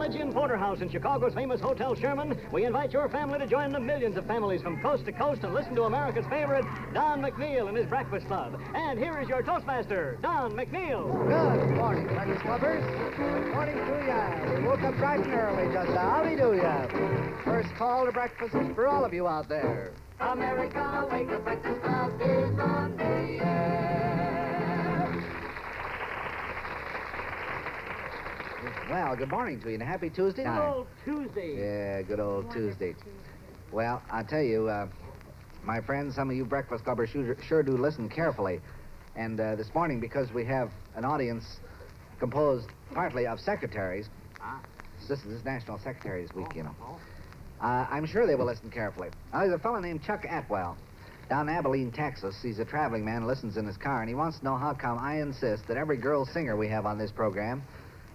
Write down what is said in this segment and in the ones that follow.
Lodge Inn Porterhouse in Chicago's famous Hotel Sherman, we invite your family to join the millions of families from coast to coast and listen to America's favorite, Don McNeill and his Breakfast Club. And here is your Toastmaster, Don McNeill. Good morning, Breakfast Clubbers. Good morning to ya. We woke up bright and early just to howdy do ya. First call to breakfast for all of you out there. America, wake up, Breakfast Club is on the air. Well, good morning to you and a happy Tuesday Good night. old Tuesday. Yeah, good old Tuesday. Well, I tell you, my friends, some of you Breakfast Clubbers sure do listen carefully. And this morning, because we have an audience composed partly of secretaries, this is National Secretaries Week, you know. I'm sure they will listen carefully. Now, there's a fellow named Chuck Atwell down in Abilene, Texas. He's a traveling man, listens in his car, and he wants to know how come I insist that every girl singer we have on this program,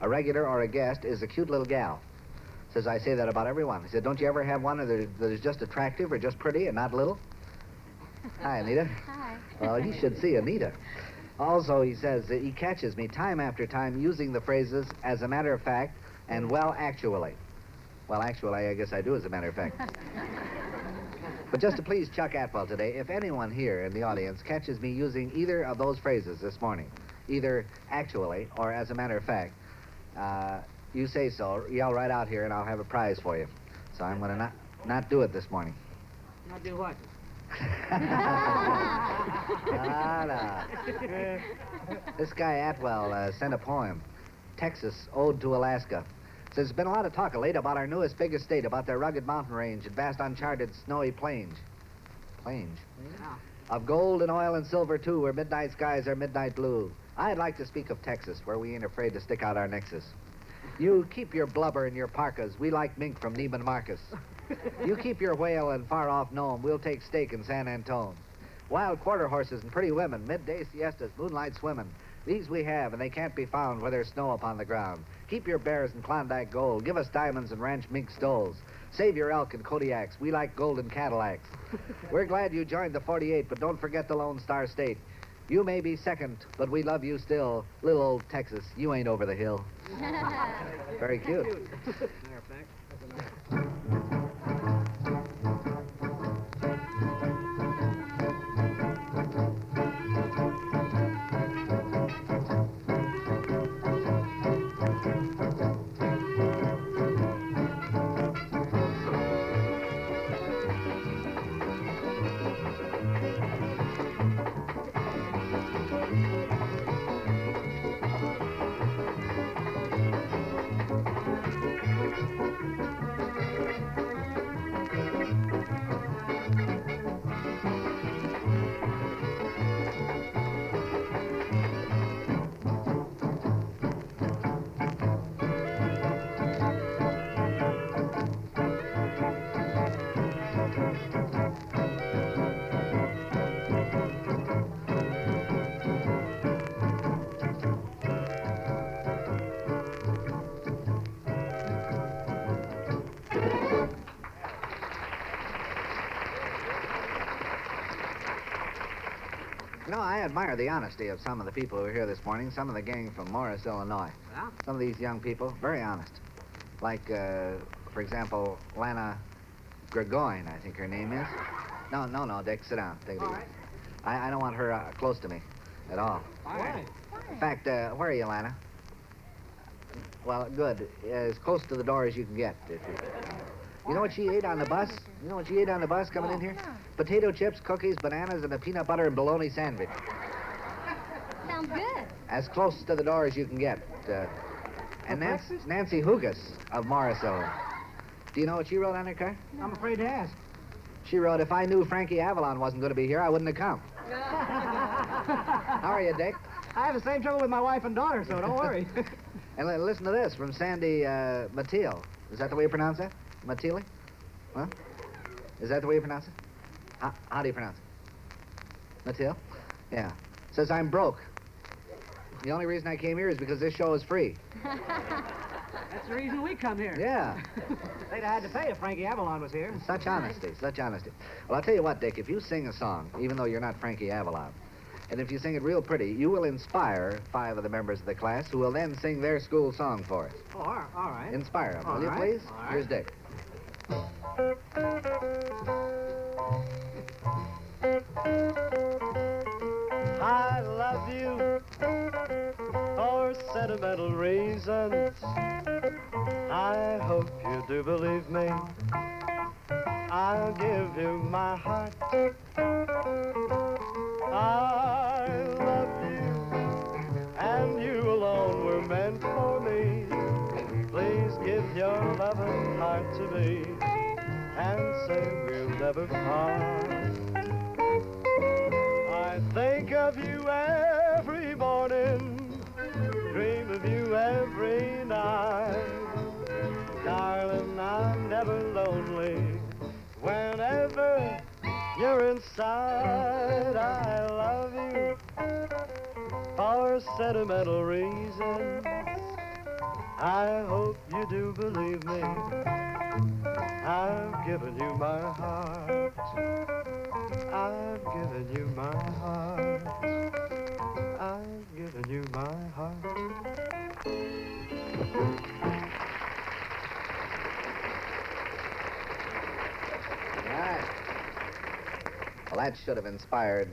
a regular or a guest, is a cute little gal. Says I say that about everyone. He said, don't you ever have one that is just attractive or just pretty and not little? Hi, Anita. Hi. Well, you should see Anita. Also, he says that he catches me time after time using the phrases, as a matter of fact, and well, actually. Well, actually, I guess I do, as a matter of fact. But just to please Chuck Atwell today, if anyone here in the audience catches me using either of those phrases this morning, either actually or as a matter of fact, you say so, yell right out here, and I'll have a prize for you. So I'm going to not do it this morning. Not do what? This guy Atwell sent a poem, Texas Ode to Alaska. Says there's been a lot of talk of late about our newest, biggest state, about their rugged mountain range and vast uncharted snowy plains. Plains? Yeah. Of gold and oil and silver, too, where midnight skies are midnight blue. I'd like to speak of Texas, where we ain't afraid to stick out our nexus. You keep your blubber and your parkas. We like mink from Neiman Marcus. You keep your whale in far-off Nome. We'll take steak in San Antone. Wild quarter horses and pretty women, midday siestas, moonlight swimming. These we have, and they can't be found where there's snow upon the ground. Keep your bears in Klondike gold. Give us diamonds and ranch mink stoles. Save your elk and Kodiaks. We like golden Cadillacs. We're glad you joined the 48, but don't forget the Lone Star State. You may be second, but we love you still. Little old Texas, you ain't over the hill. Very cute. Matter of fact. You know, I admire the honesty of some of the people who are here this morning, some of the gang from Morris, Illinois. Yeah? Some of these young people, very honest. Like, for example, Lana Gregoine, I think her name is. No, Dick, sit down. Take it easy. right. I don't want her close to me at all. All right. In fact, where are you, Lana? Well, good. As close to the door as you can get. You know what she ate on the bus? You know what she ate on the bus coming in here? Potato chips, cookies, bananas, and a peanut butter and bologna sandwich. Sounds good. As close to the door as you can get. And Nancy Hugas of Morris, Illinois. Do you know what she wrote on her card? I'm afraid to ask. She wrote, if I knew Frankie Avalon wasn't going to be here, I wouldn't have come. How are you, Dick? I have the same trouble with my wife and daughter, so don't worry. And listen to this from Sandy McNeil. Is that the way you pronounce that? Matili? Huh? Is that the way you pronounce it? How do you pronounce it? Matil? Yeah. Says, I'm broke. The only reason I came here is because this show is free. That's the reason we come here. Yeah. They'd have had to pay if Frankie Avalon was here. Such honesty, such honesty. Well, I'll tell you what, Dick, if you sing a song, even though you're not Frankie Avalon, And if you sing it real pretty, you will inspire 5 of the members of the class who will then sing their school song for us. Oh, all right. Inspire them, All will you, right, please? all right. Here's Dick. I love you for sentimental reasons. I hope you do believe me. I'll give you my heart. I love you, and you alone were meant for me. Please give your loving heart to me, and say we'll never part. I think of you every morning, dream of you every night. Darling, I'm never lonely whenever you're inside. I love you for sentimental reasons. I hope you do believe me. I've given you my heart. I've given you my heart. I've given you my heart. All right. Well, that should have inspired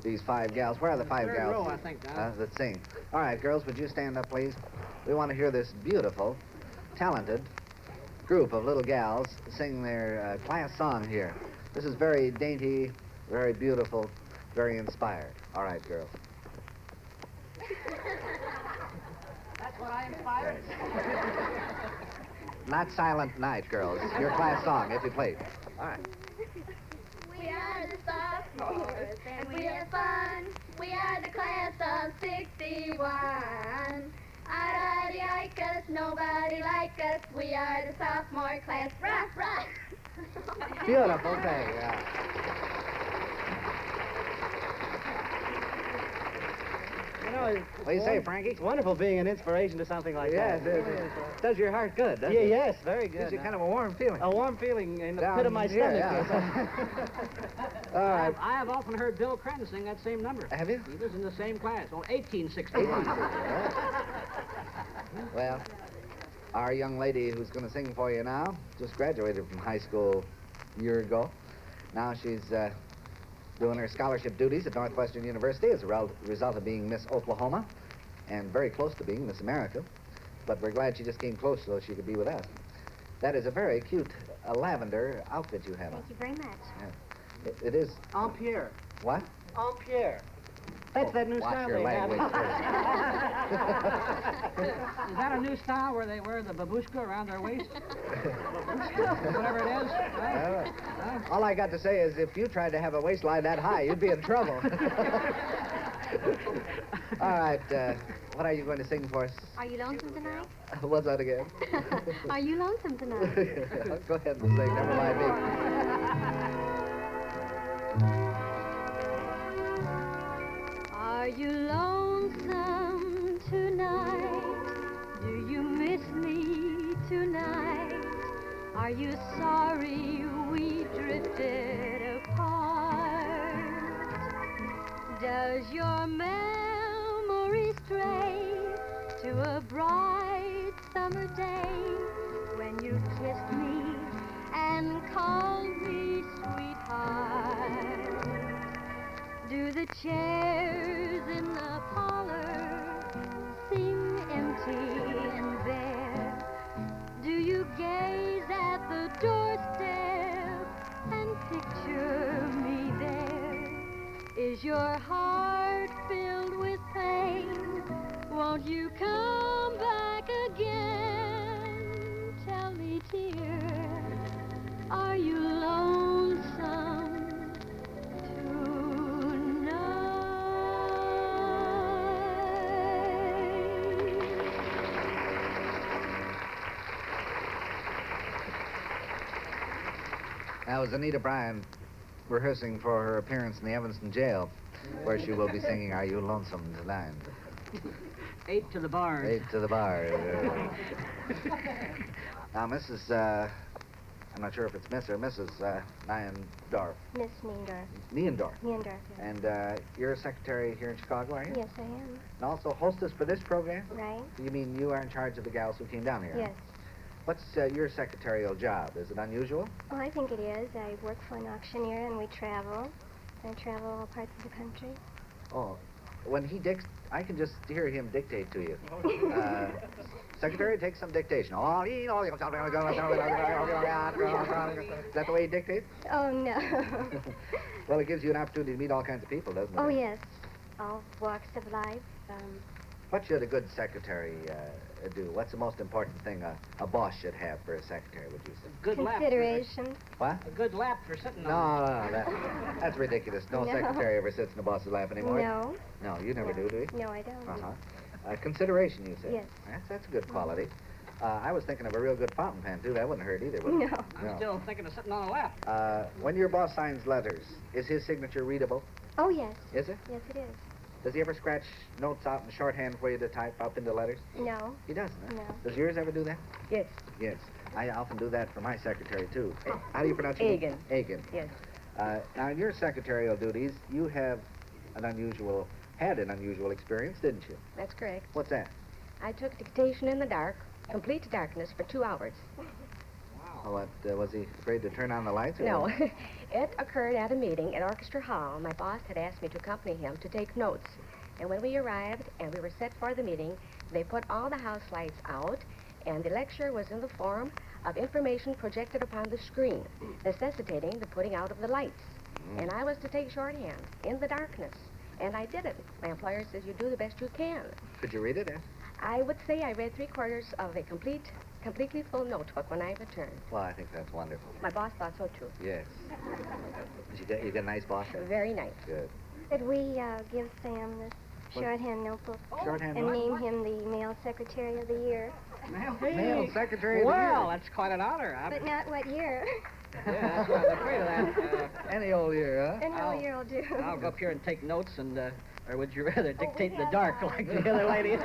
these 5 gals. Where are the 5 Third gals? row, I think, Don. Let's sing. All right, girls, would you stand up, please? We want to hear this beautiful, talented group of little gals sing their class song here. This is very dainty, very beautiful, very inspired. All right, girls. That's what I inspired. Not Silent Night, girls. Your class song, if you please. All right. We are the sophomores, and we have fun. We are the class of 61. Nobody like us, nobody like us. We are the sophomore class. Rah, rah. Beautiful thing, yeah. You know, What do you say, Frankie? it's wonderful being an inspiration to something like Yes, that. it does your heart good, doesn't Yeah, it? yes, very Gives good. you kind of a warm feeling. A warm feeling in the Down pit of my here, stomach. yeah. All right. I have often heard Bill Crenn sing that same number. Have you? He was in the same class, 1861. Well, our young lady who's going to sing for you now just graduated from high school a year ago. Now she's doing her scholarship duties at Northwestern University as a result of being Miss Oklahoma and very close to being Miss America. But we're glad she just came close so she could be with us. That is a very cute lavender outfit you have on. Thank you very much. Yeah. It is. Empire. What? Empire. That's that new Watch style your they have. language, Is that a new style where they wear the babushka around their waist? Whatever it is. Right? All I got to say is if you tried to have a waistline that high, you'd be in trouble. All right, what are you going to sing for us? Are you lonesome tonight? What's that again? Are you lonesome tonight? Go ahead and sing, never mind me. Are you lonesome tonight? Do you miss me tonight? Are you sorry we drifted apart? Does your memory stray to a bright summer day when you kissed me and called me sweetheart? Do the chairs in the parlor seem empty and bare? Do you gaze at the doorstep and picture me there? Is your heart filled with pain? Won't you come back again? Tell me, dear, are you lonesome That was Anita Bryan rehearsing for her appearance in the Evanston jail, where she will be singing Are You Lonesome Tonight? 8 to the bars. 8 to the bar. Now, Mrs. I'm not sure if it's Miss or Mrs. Niendorf. Miss Niendorf. Niendorf. Niendorf, yes. And you're a secretary here in Chicago, are you? Yes, I am. And also hostess for this program? Right? You mean you are in charge of the gals who came down here? Yes. What's your secretarial job? Is it unusual? Oh, I think it is. I work for an auctioneer, and we travel. I travel all parts of the country. Oh, when he I can just hear him dictate to you. Secretary, take some dictation. Is that the way he dictates? Oh, no. Well, it gives you an opportunity to meet all kinds of people, doesn't it? Oh, yes. All walks of life. What should a good secretary do? What's the most important thing a boss should have for a secretary, would you say? Good lap. Consideration. What? A good lap for sitting No, on. that's ridiculous. No, No. secretary ever sits in a boss's lap anymore. No. No, you never do you? No, I don't. Uh-huh. Consideration, you say? Yes. That's a good quality. I was thinking of a real good fountain pen, too. That wouldn't hurt either, would it? No. I'm still thinking of sitting on a lap. When your boss signs letters, is his signature readable? Oh, yes. Is it? Yes, it is. Does he ever scratch notes out in shorthand for you to type up into letters? No. He doesn't, huh? No. Does yours ever do that? Yes. Yes. I often do that for my secretary, too. How do you pronounce your name? Egan. Egan. Yes. Now, in your secretarial duties, you had an unusual experience, didn't you? That's correct. What's that? I took dictation in the dark, complete darkness, for 2 hours. Oh, what, was he afraid to turn on the lights? Or No, what? it occurred at a meeting at Orchestra Hall. My boss had asked me to accompany him to take notes. And when we arrived and we were set for the meeting, they put all the house lights out, and the lecture was in the form of information projected upon the screen, necessitating the putting out of the lights. And I was to take shorthand in the darkness. And I did it. My employer says you do the best you can. Could you read it, eh? I would say I read 3/4 of a completely full notebook when I returned. Well, I think that's wonderful. My boss thought so, too. Yes. You got a nice boss there? Very nice. Good. Could we give Sam this shorthand notebook Shorthand and what? name him the Male Secretary of the Year? Male Secretary of the Year. Well, that's quite an honor. But not what year. Yeah, that's why I'm afraid of that. Any old year, huh? Any old year will do. I'll go up here and take notes, and or would you rather dictate in the have, dark like the other lady? We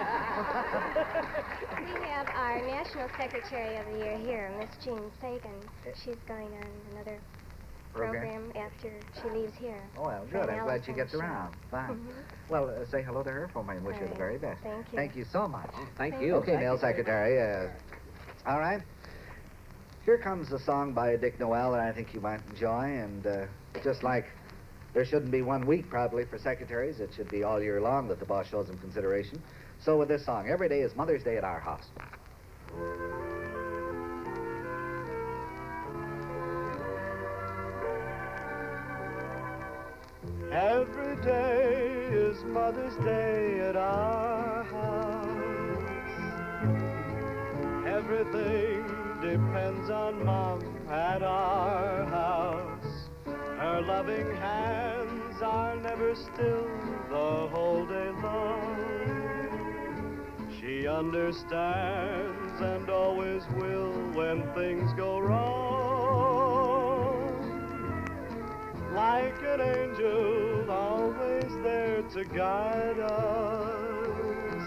have our National Secretary of the Year here, Miss Jean Sagan. She's going on another program after she leaves here. Oh, well, good. Fran I'm glad she Allison gets show. around. Fine. Mhm. Well, say hello to her for me and wish her the All very right. best. Thank you. Thank you so much. Thank you. Okay, Male Secretary. All right. Here comes a song by Dick Noel that I think you might enjoy, and just like there shouldn't be 1 week probably for secretaries, it should be all year long that the boss shows them consideration. So with this song, every day is Mother's Day at our house. Every day is Mother's Day at our house. Everything depends on Mom at our house. Her loving hands are never still the whole day long. She understands and always will when things go wrong. Like an angel, always there to guide us.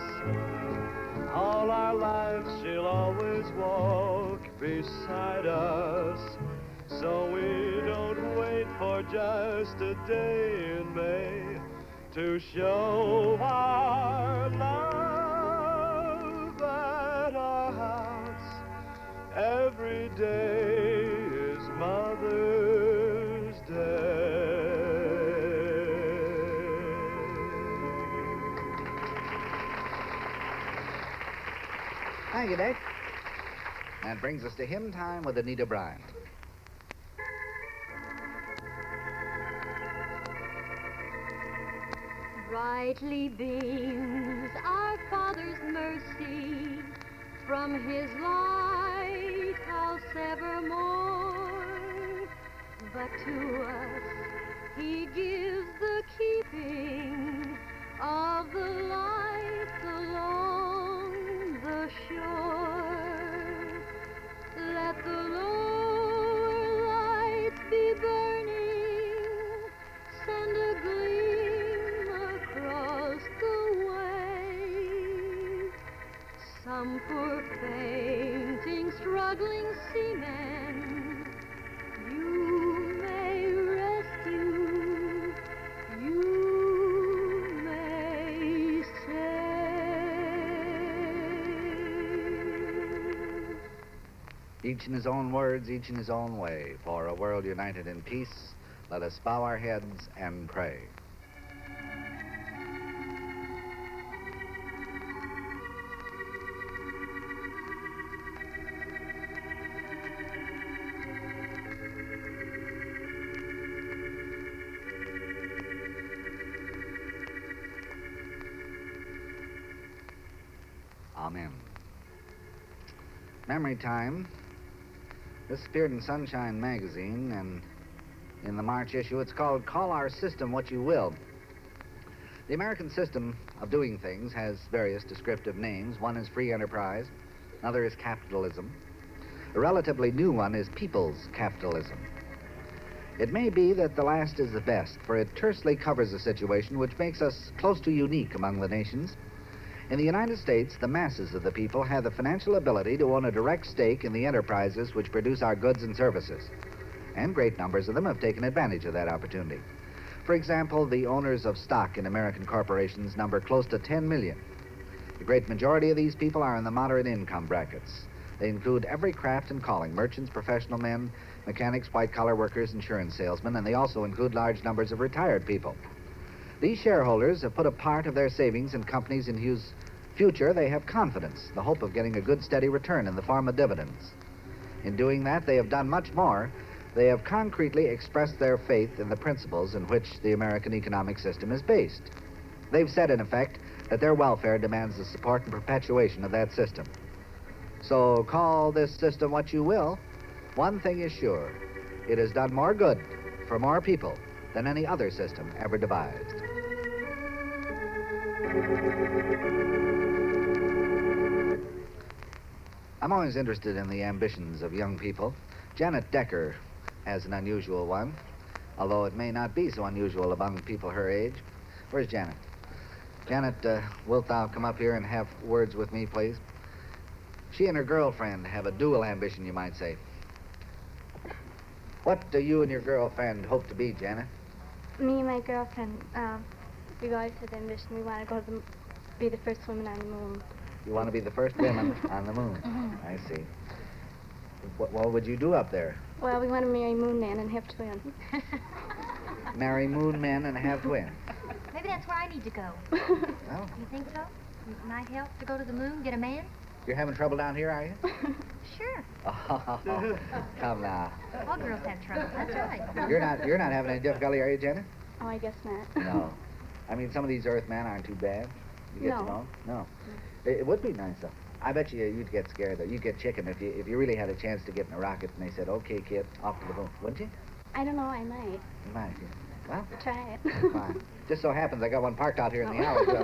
All our lives she'll always walk beside us. So we don't wait for just a day in May to show our love at our house. Every day is Mother's Day. Thank you, Dick. That brings us to Hymn Time with Anita Bryant. Brightly beams our Father's mercy from his lighthouse evermore. But to us he gives the keeping of the lights along the shore. Let the lower lights be burning, send a gleam across the way. Some poor fainting, struggling seamen Each in his own words, each in his own way. For a world united in peace, let us bow our heads and pray. Amen. Memory time. This appeared in Sunshine magazine, and in the March issue, it's called Call Our System What You Will. The American system of doing things has various descriptive names. One is free enterprise, another is capitalism. A relatively new one is people's capitalism. It may be that the last is the best, for it tersely covers a situation which makes us close to unique among the nations. In the United States, the masses of the people have the financial ability to own a direct stake in the enterprises which produce our goods and services. And great numbers of them have taken advantage of that opportunity. For example, the owners of stock in American corporations number close to 10 million. The great majority of these people are in the moderate income brackets. They include every craft and calling: merchants, professional men, mechanics, white-collar workers, insurance salesmen, and they also include large numbers of retired people. These shareholders have put a part of their savings in companies in whose future they have confidence, the hope of getting a good steady return in the form of dividends. In doing that, they have done much more. They have concretely expressed their faith in the principles in which the American economic system is based. They've said, in effect, that their welfare demands the support and perpetuation of that system. So call this system what you will, one thing is sure: it has done more good for more people than any other system ever devised. I'm always interested in the ambitions of young people. Janet Decker has an unusual one, although it may not be so unusual among people her age. Where's Janet? Janet, wilt thou come up here and have words with me, please? She and her girlfriend have a dual ambition, you might say. What do you and your girlfriend hope to be, Janet? Me and my girlfriend, we always had the ambition. We want to be the first women on the moon. You want to be the first women on the moon? Mm-hmm. I see. What would you do up there? Well, we want to marry Moon Man and have twins. Marry moon men and have twins? Maybe that's where I need to go. Oh, You think so? It might help to go to the moon, get a man? you're having trouble down here, are you? Sure. Oh, come now. All girls have trouble. That's right. You're not having any difficulty, are you, Janet? Oh, I guess not. No. I mean, some of these Earthmen aren't too bad. You get to know? No. It would be nice, though. I bet you'd get scared, though. You'd get chicken if you really had a chance to get in a rocket and they said, "Okay, kid, off to the moon," wouldn't you? I don't know. I might. You might, yeah. Well, Try it. fine. Just so happens I got one parked out here in the alley. So.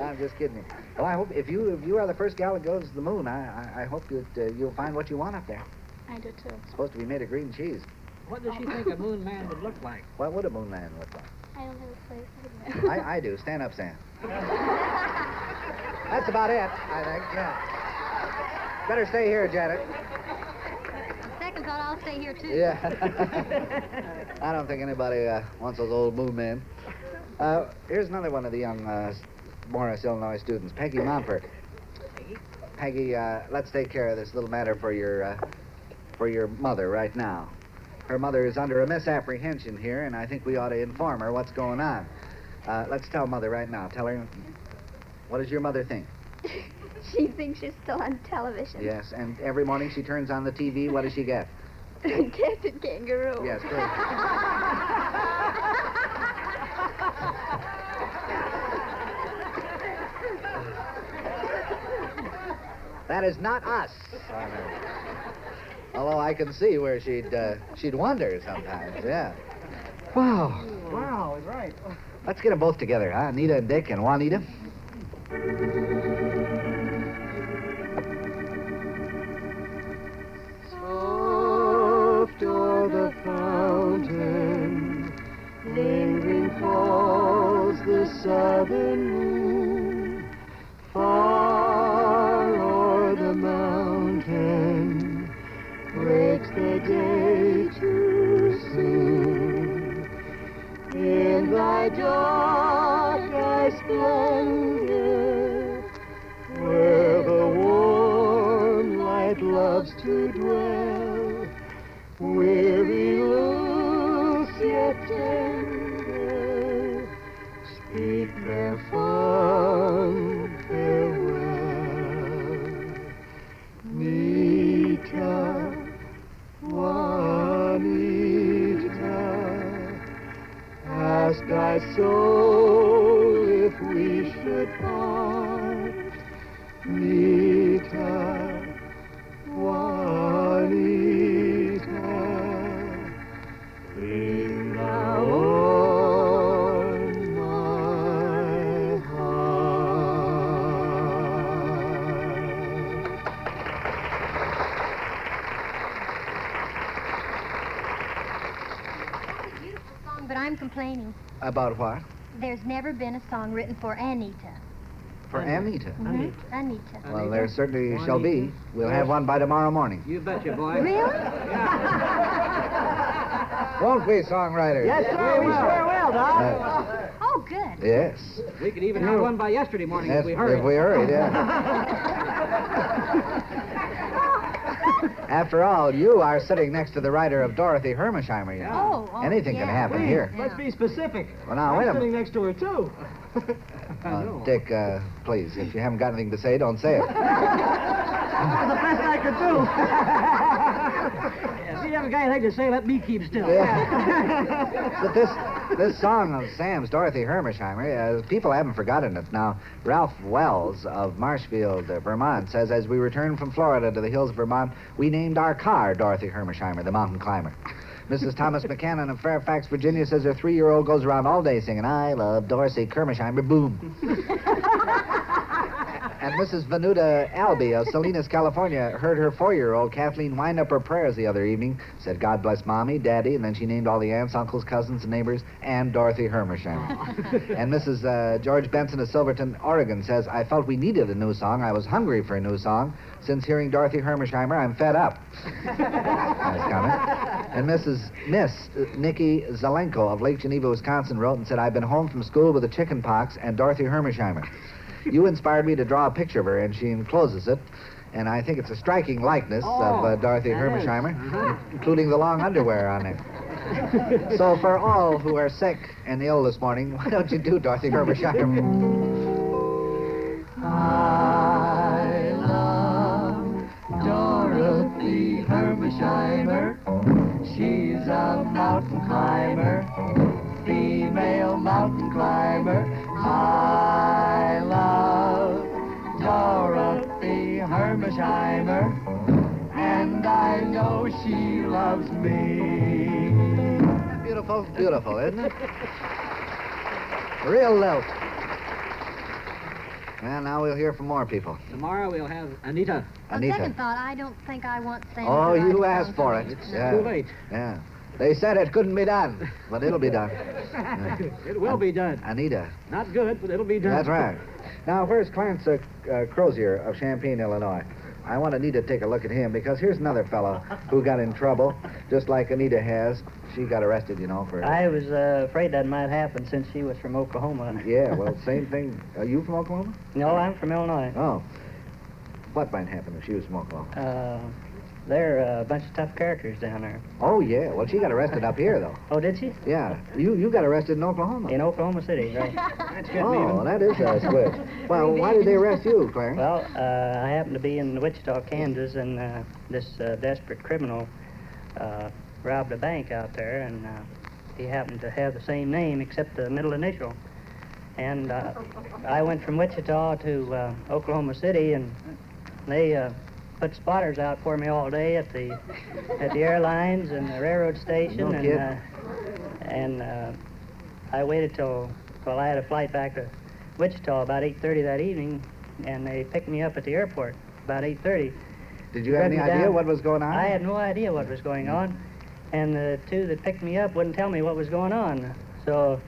I'm just kidding you. Well, I hope if you are the first gal that goes to the moon, I hope you'll find what you want up there. I do, too. It's supposed to be made of green cheese. What does she think a moon man would look like? What would a moon man look like? I don't have a place. I do. Stand up, Sam. That's about it, I think, yeah. Better stay here, Janet. Second thought, I'll stay here, too. Yeah. I don't think anybody wants those old moon men. Here's another one of the young Morris, Illinois students, Peggy Montfort. Peggy, let's take care of this little matter for your mother right now. Her mother is under a misapprehension here, and I think we ought to inform her what's going on. Let's tell Mother right now. Tell her, what does your mother think? She thinks she's still on television. Yes, and every morning she turns on the TV, what does she get? Captain Kangaroo. Yes, good. That is not us. Although I can see where she'd wonder sometimes, yeah. Wow. Wow, is right. Let's get them both together, huh? Anita and Dick and Juanita. Soft o'er the fountain, lingering falls the southern moon. Far o'er the mountain breaks the day too soon. In thy dark eye splendor, where the warm light lies. take their fond farewell. Nita, Juanita, ask thy soul if we should part. Nita, Juanita, lean thou on my heart. That's a beautiful song, but I'm complaining. About what? There's never been a song written for Anita. For Anita. Mhm. Anita. Well, there certainly shall be. We'll have one by tomorrow morning. You betcha, boy. Really? Won't we, songwriters? Yes, sir, we sure will, Doc. Oh, good. Yes. We could even have one by yesterday morning Yes, if we hurry. If we hurried, yeah. After all, you are sitting next to the writer of Dorothy Her Mishima. You know. Oh, Anything can yeah. happen here. Let's be specific. Well, now, wait a minute. next to her, too. Dick, please, if you haven't got anything to say, don't say it. That was the best I could do. If you haven't got anything to say, let me keep still. But this song of Sam's, Dorothy Her Mishima, people haven't forgotten it. Now, Ralph Wells of Marshfield, Vermont, says, as we returned from Florida to the hills of Vermont, we named our car Dorothy Her Mishima, the mountain climber. Mrs. Thomas McCannon of Fairfax, Virginia, says her 3-year-old goes around all day singing, I love Dorothy Kermisheimer, boom. And Mrs. Venuta Albee of Salinas, California, heard her 4-year-old Kathleen wind up her prayers the other evening, said, God bless Mommy, Daddy, and then she named all the aunts, uncles, cousins, and neighbors, and Dorothy Hermisheimer. And Mrs. George Benson of Silverton, Oregon, says, I felt we needed a new song. I was hungry for a new song. Since hearing Dorothy Hermisheimer, I'm fed up. Nice comment. And Miss Nikki Zelenko of Lake Geneva, Wisconsin, wrote and said, I've been home from school with a chicken pox and Dorothy Hermisheimer. You inspired me to draw a picture of her, and she encloses it. And I think it's a striking likeness of Dorothy Hermisheimer, including the long underwear on it. So for all who are sick and ill this morning, why don't you do Dorothy Hermisheimer? I love Dorothy Hermisheimer. She's a mountain climber, female mountain climber. I love Dorothy Hermisheimer, and I know she loves me. Beautiful, beautiful, isn't it? Real lilt. Well, now we'll hear from more people. Tomorrow we'll have Anita. On Anita. second thought, I don't think I want Sam. Oh, to write you a asked song for me. it. It's Yeah. too late. Yeah. They said it couldn't be done, but it'll be done. It will be done. Anita. Not good, but it'll be done. That's right. Now, where's Clarence Crozier of Champaign, Illinois? I want Anita to take a look at him, because here's another fellow who got in trouble, just like Anita has. She got arrested, you know, for... I was afraid that might happen since she was from Oklahoma. Yeah, well, same thing. Are you from Oklahoma? No, I'm from Illinois. Oh. What might happen if she was from Oklahoma? They're a bunch of tough characters down there. Oh, yeah. Well, she got arrested up here, though. Oh, did she? Yeah. You got arrested in Oklahoma. In Oklahoma City, right. Oh, that is a switch. Well, why did they arrest you, Clarence? Well, I happened to be in Wichita, Kansas, and this desperate criminal robbed a bank out there, and he happened to have the same name except the middle initial. And I went from Wichita to Oklahoma City, and they put spotters out for me all day at the airlines and the railroad station. No kid. And I waited till I had a flight back to Wichita about 8:30 that evening, and they picked me up at the airport about 8:30. Did you have any Dragged me idea down. what was going on? I had no idea what was going on, and the two that picked me up wouldn't tell me what was going on. So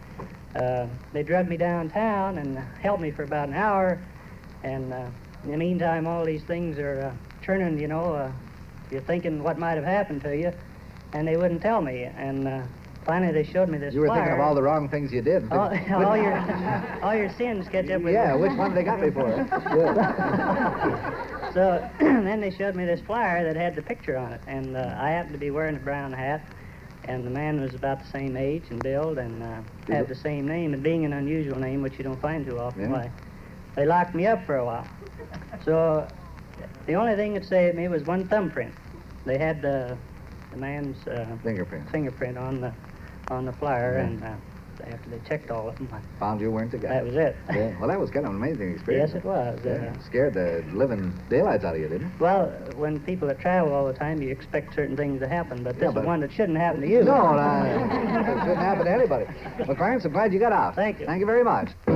they drugged me downtown and held me for about an hour, and in the meantime, all these things are churning, you know. You're thinking what might have happened to you, and they wouldn't tell me. And finally, they showed me this You were flyer. thinking of all the wrong things you did. all your sins catch up with Yeah, you. which one they got me for? Yeah. So then they showed me this flyer that had the picture on it, and I happened to be wearing a brown hat, And the man was about the same age and build and had the same name, and being an unusual name, which you don't find too often. Yeah. Why, they locked me up for a while. So the only thing that saved me was one thumbprint. They had the man's fingerprint on the flyer, Yeah. and after they checked all of them, Found you weren't the guy. that was it. Yeah. Well, that was kind of an amazing experience. Yes, it was. Yeah. Scared the living daylights out of you, didn't it? Well, when people that travel all the time, you expect certain things to happen, but this Yeah, but- is one that shouldn't happen to you. No, it shouldn't happen to anybody. Well, Clarence, I'm glad you got out. Thank you. Thank you very much. So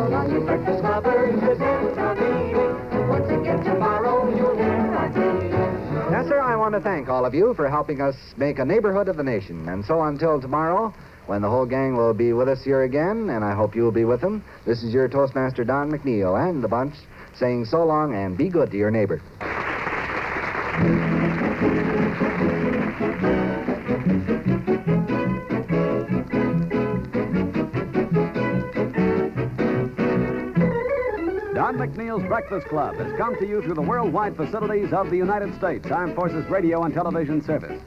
long, you breakfast lovers, this is the meeting. Once again tomorrow, you'll hear our greeting. Yes, sir, I want to thank all of you for helping us make a neighborhood of the nation. And so until tomorrow, when the whole gang will be with us here again, and I hope you'll be with them, this is your Toastmaster, Don McNeill, and the bunch saying so long and be good to your neighbor. Don McNeill's Breakfast Club has come to you through the worldwide facilities of the United States Armed Forces Radio and Television Service.